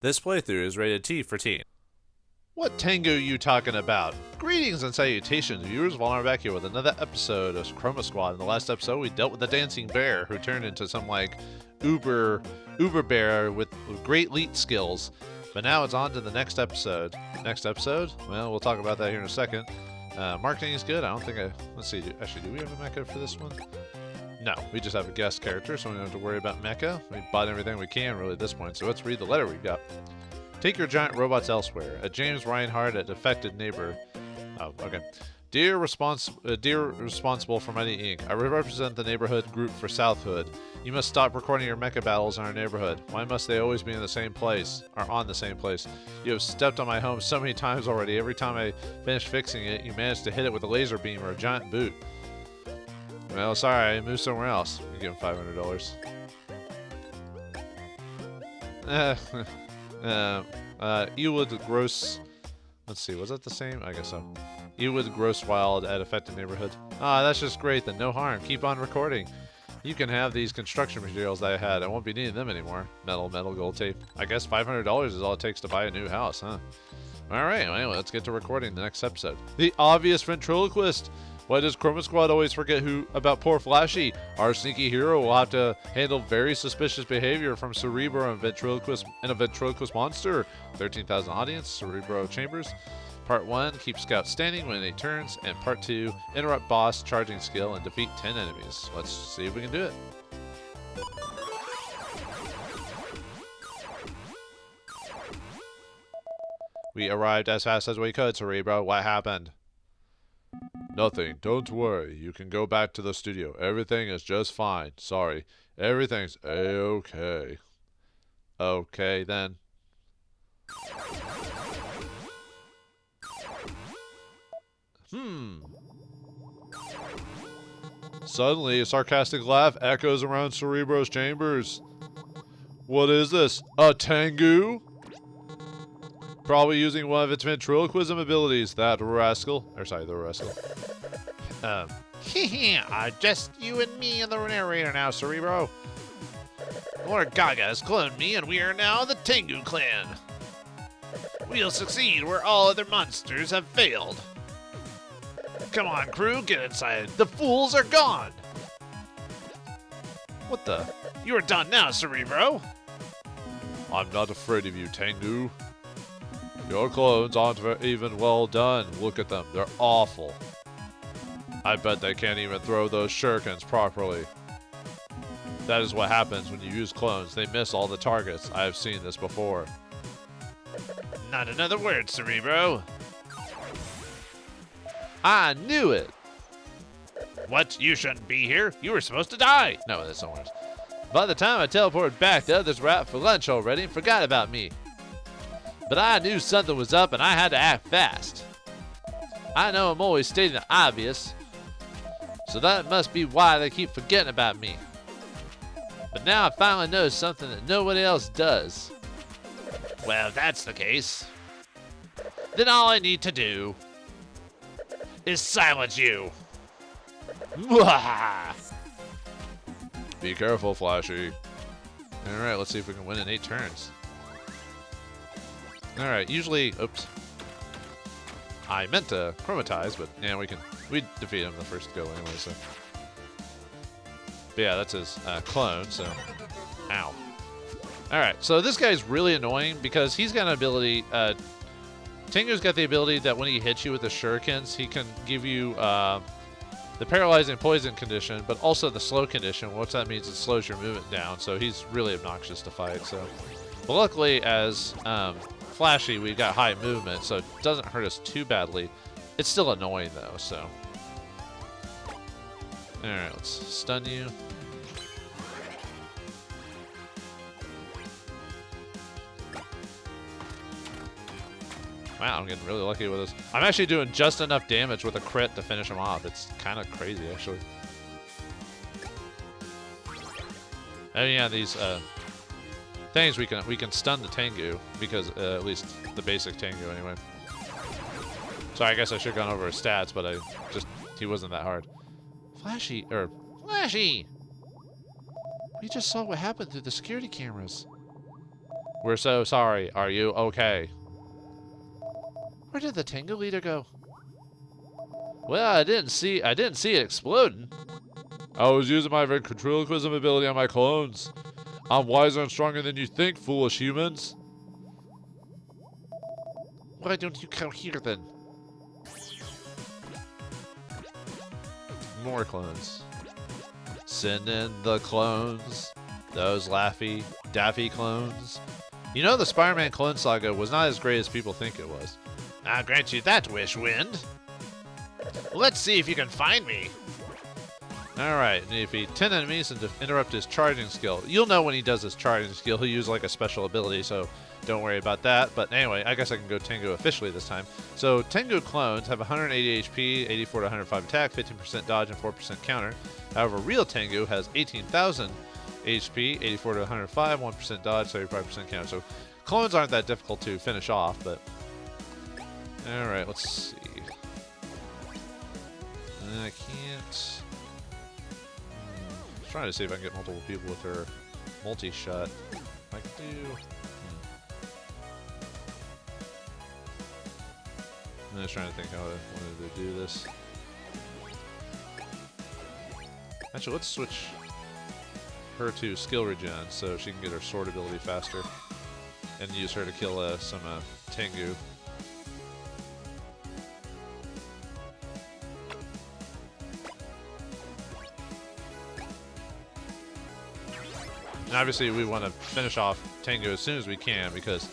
This playthrough is rated T for teen. What Tengu you talking about? Greetings and salutations, viewers. Vauldemare back here with another episode of Chroma Squad. In the last episode, we dealt with the dancing bear who turned into some like uber bear with great leap skills. But now it's on to the next episode. Next episode? Well, we'll talk about that here in a second. Marketing is good. I don't think let's see. Actually, do we have a mecha for this one? No, we just have a guest character, so we don't have to worry about mecha. We bought everything we can really at this point. So let's read the letter we got. Take your giant robots elsewhere. A James Reinhardt, a defected neighbor. Oh, okay. Dear responsible for Mighty Inc., I represent the neighborhood group for South Hood. You must stop recording your mecha battles in our neighborhood. Why must they always be in the same place, or on the same place? You have stepped on my home so many times already. Every time I finish fixing it, you manage to hit it with a laser beam or a giant boot. Well, sorry, I moved somewhere else. You give him $500. Ewood Gross. Let's see, was that the same? I guess so. Ewood Gross Wild at Affected Neighborhood. Ah, that's just great then. No harm. Keep on recording. You can have these construction materials that I had. I won't be needing them anymore. Metal, gold tape. I guess $500 is all it takes to buy a new house, huh? Alright, well, anyway, let's get to recording the next episode. The obvious ventriloquist. Why does Chroma Squad always forget about poor Flashy? Our sneaky hero will have to handle very suspicious behavior from Cerebro and a ventriloquist monster. 13,000 audience, Cerebro Chambers. Part 1, keep Scout standing when he turns. And Part 2, interrupt boss, charging skill, and defeat 10 enemies. Let's see if we can do it. We arrived as fast as we could, Cerebro. What happened? Nothing. Don't worry. You can go back to the studio. Everything is just fine. Sorry. Everything's A-okay. Okay, then. Suddenly, a sarcastic laugh echoes around Cerebro's chambers. What is this? A Tengu? Probably using one of its ventriloquism abilities, that rascal. Or sorry, the rascal. Just you and me and the narrator now, Cerebro. Lord Gaga has cloned me, and we are now the Tengu clan. We'll succeed where all other monsters have failed. Come on, crew, get inside. The fools are gone. What the? You are done now, Cerebro. I'm not afraid of you, Tengu. Your clones aren't even well done. Look at them. They're awful. I bet they can't even throw those shurikens properly. That is what happens when you use clones. They miss all the targets. I have seen this before. Not another word, Cerebro. I knew it. What? You shouldn't be here. You were supposed to die. No, that's not worse. By the time I teleported back, the others were out for lunch already and forgot about me. But I knew something was up and I had to act fast. I know I'm always stating the obvious, so that must be why they keep forgetting about me. But now I finally know something that nobody else does. Well, if that's the case, then all I need to do is silence you. Be careful, Flashy. Alright, let's see if we can win in 8 turns. Alright, usually, oops. I meant to chromatize, but yeah, we defeat him the first go anyway, so. But yeah, that's his clone, so. Ow. Alright, so this guy's really annoying because he's got an ability, Tengu's got the ability that when he hits you with the shurikens, he can give you the paralyzing poison condition, but also the slow condition, which that means it slows your movement down, so he's really obnoxious to fight, so. But luckily, as Flashy, we've got high movement, so it doesn't hurt us too badly. It's still annoying, though, so. Alright, let's stun you. Wow, I'm getting really lucky with this. I'm actually doing just enough damage with a crit to finish him off. It's kind of crazy, actually. And yeah, these things we can stun the Tengu because at least the basic Tengu anyway. So I guess I should have gone over his stats, but he wasn't that hard. Flashy. We just saw what happened through the security cameras. We're so sorry. Are you okay? Where did the Tengu leader go? Well, I didn't see it exploding. I was using my ventriloquism ability on my clones. I'm wiser and stronger than you think, foolish humans. Why don't you come here then? More clones. Send in the clones. Those Laffy, Daffy clones. You know the Spider-Man clone saga was not as great as people think it was. I'll grant you that wish, Wind. Let's see if you can find me. Alright, and if he 10 enemies and interrupt his charging skill. You'll know when he does his charging skill. He'll use like a special ability, so don't worry about that. But anyway, I guess I can go Tengu officially this time. So Tengu clones have 180 HP, 84 to 105 attack, 15% dodge, and 4% counter. However, real Tengu has 18,000 HP, 84 to 105, 1% dodge, 35% counter. So clones aren't that difficult to finish off, but... Alright, let's see. I can't... Trying to see if I can get multiple people with her multi-shot. I can do... I'm just trying to think how I wanted to do this. Actually, let's switch her to skill regen so she can get her sword ability faster. And use her to kill some Tengu. And obviously we want to finish off Tengu as soon as we can, because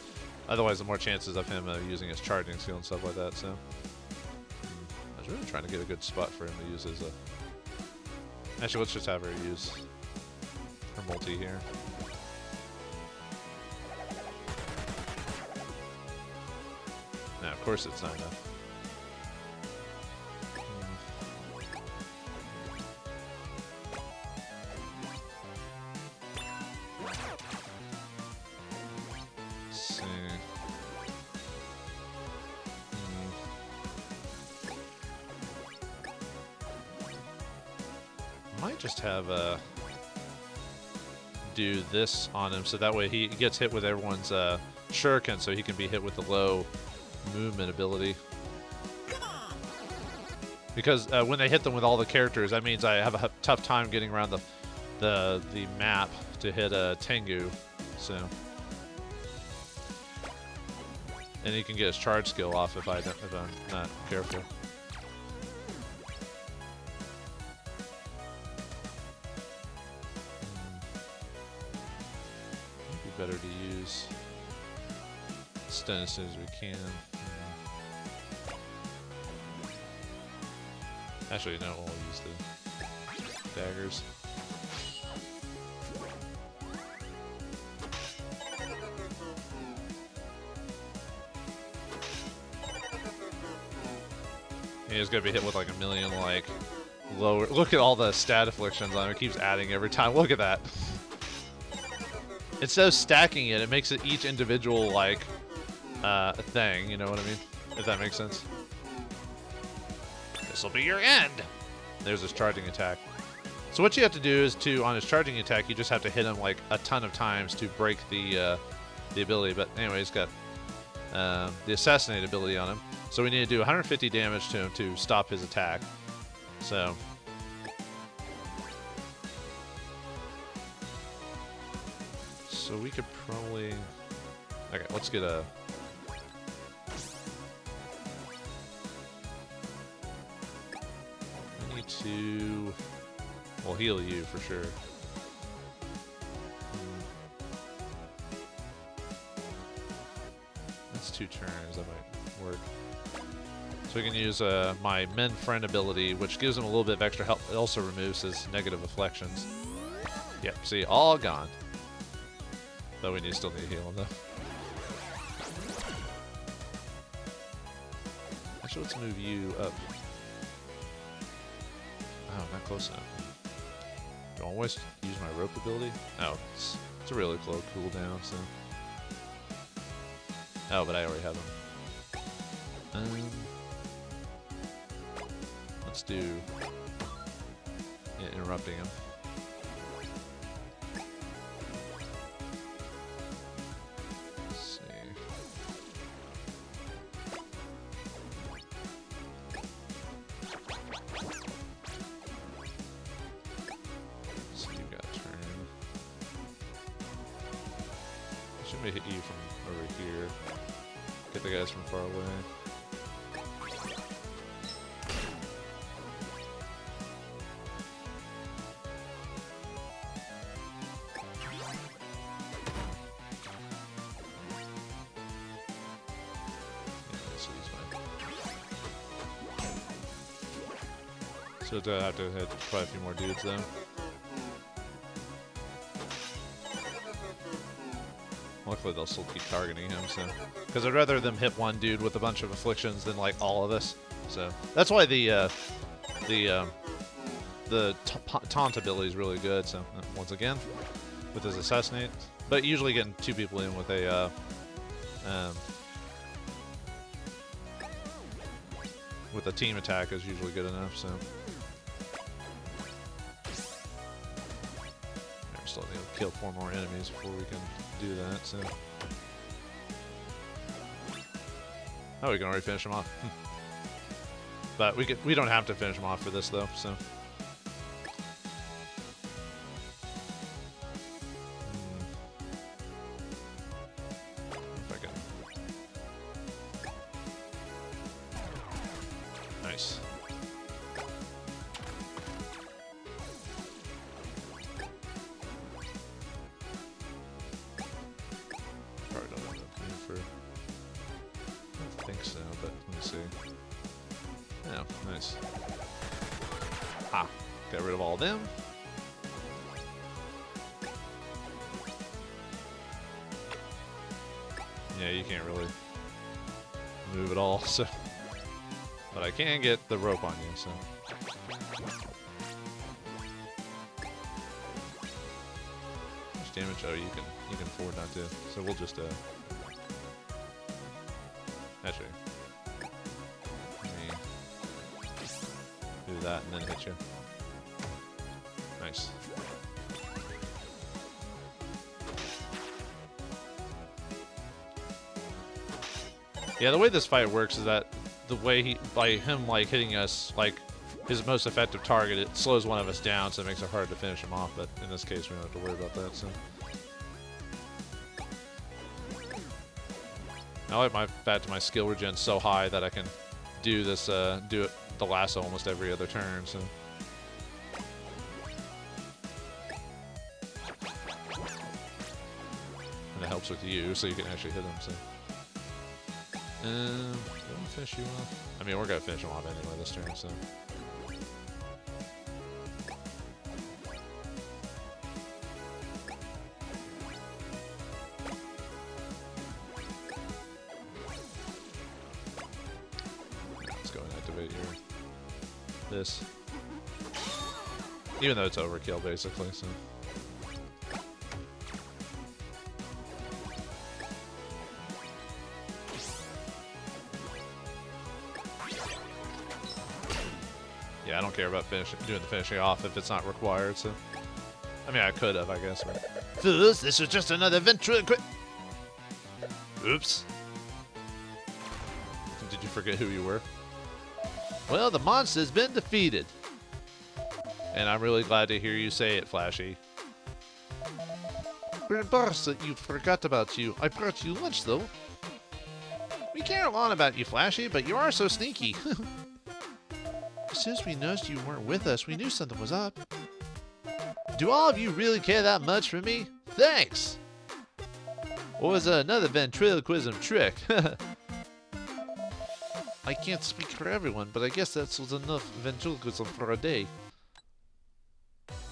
otherwise the more chances of him using his charging skill and stuff like that, so... I was really trying to get a good spot for him to use his... Actually, let's just have her use her multi here. Now, of course it's not enough. Might just have do this on him so that way he gets hit with everyone's shuriken, so he can be hit with the low movement ability. Because when they hit them with all the characters, that means I have a tough time getting around the map to hit Tengu. So, and he can get his charge skill off if I'm not careful. Better to use stun as soon as we can. Actually, no, we'll use the daggers. He's gonna be hit with like a million like lower. Look at all the stat afflictions on him. It keeps adding every time. Look at that. Instead of stacking it, it makes it each individual, like, thing, you know what I mean? If that makes sense. This'll be your end! There's his charging attack. So what you have to do is on his charging attack, you just have to hit him, like, a ton of times to break the ability. But anyway, he's got the Assassinate ability on him. So we need to do 150 damage to him to stop his attack. So... So we could probably... Okay, let's get a... We need to... We'll heal you for sure. That's 2 turns, that might work. So we can use my Mend Friend ability, which gives him a little bit of extra help. It also removes his negative afflictions. Yep, see, all gone. Though we still need to heal him, though. Actually, let's move you up. Oh, not close enough. Do I always use my rope ability? Oh, it's a really low cooldown, so... Oh, but I already have him. Let's do... Yeah, interrupting him. me hit you from over here. Get the guys from far away. So do I have to hit quite a few more dudes though? Luckily they'll still keep targeting him, so because I'd rather them hit one dude with a bunch of afflictions than like all of us. So that's why the taunt ability is really good. So once again, with his assassinate, but usually getting two people in with a with a team attack is usually good enough. So. Still need to kill 4 more enemies before we can do that, so. Oh, we can already finish them off. But we don't have to finish them off for this though, so. If I can. Nice. Nice. Ah, got rid of all of them. Yeah, you can't really move at all, so. But I can get the rope on you, so. How much damage? Oh, you can afford not to. So we'll just actually. Do that and then hit you. Nice. Yeah, the way this fight works is that the way by him like hitting us, like his most effective target, it slows one of us down, so it makes it hard to finish him off. But in this case, we don't have to worry about that. So I like my skill regen so high that I can do this, do it. The lasso almost every other turn, so. And it helps with you, so you can actually hit them, so. Do I want to finish you off? I mean, we're gonna finish him off anyway this turn, so. This, even though it's overkill basically, so. Yeah, I don't care about doing the finishing off if it's not required, so. I mean, I could have, I guess, but. Fools, this was just another ventriloquist. Oops. Did you forget who you were? Well, the monster's been defeated. And I'm really glad to hear you say it, Flashy. We're embarrassed that you forgot about you. I brought you lunch, though. We care a lot about you, Flashy, but you are so sneaky. As soon as we noticed you weren't with us, we knew something was up. Do all of you really care that much for me? Thanks! Or was it another ventriloquism trick? I can't speak for everyone, but I guess that was enough ventriloquism for a day.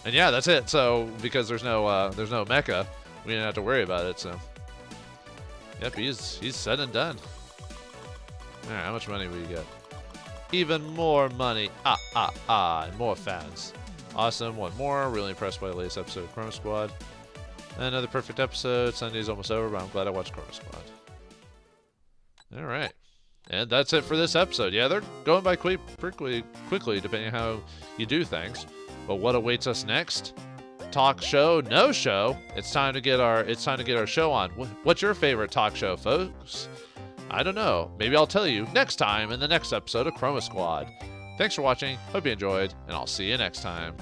And yeah, that's it. So because there's no mecha, we didn't have to worry about it. So yep, he's said and done. All right, how much money will you get? Even more money. And more fans. Awesome. One more. Really impressed by the latest episode of Chroma Squad. Another perfect episode. Sunday's almost over, but I'm glad I watched Chroma Squad. All right. And that's it for this episode. Yeah, they're going by quickly, depending on how you do things. But what awaits us next? Talk show, no show. It's time to get our show on. What's your favorite talk show, folks? I don't know. Maybe I'll tell you next time in the next episode of Chroma Squad. Thanks for watching. Hope you enjoyed, and I'll see you next time.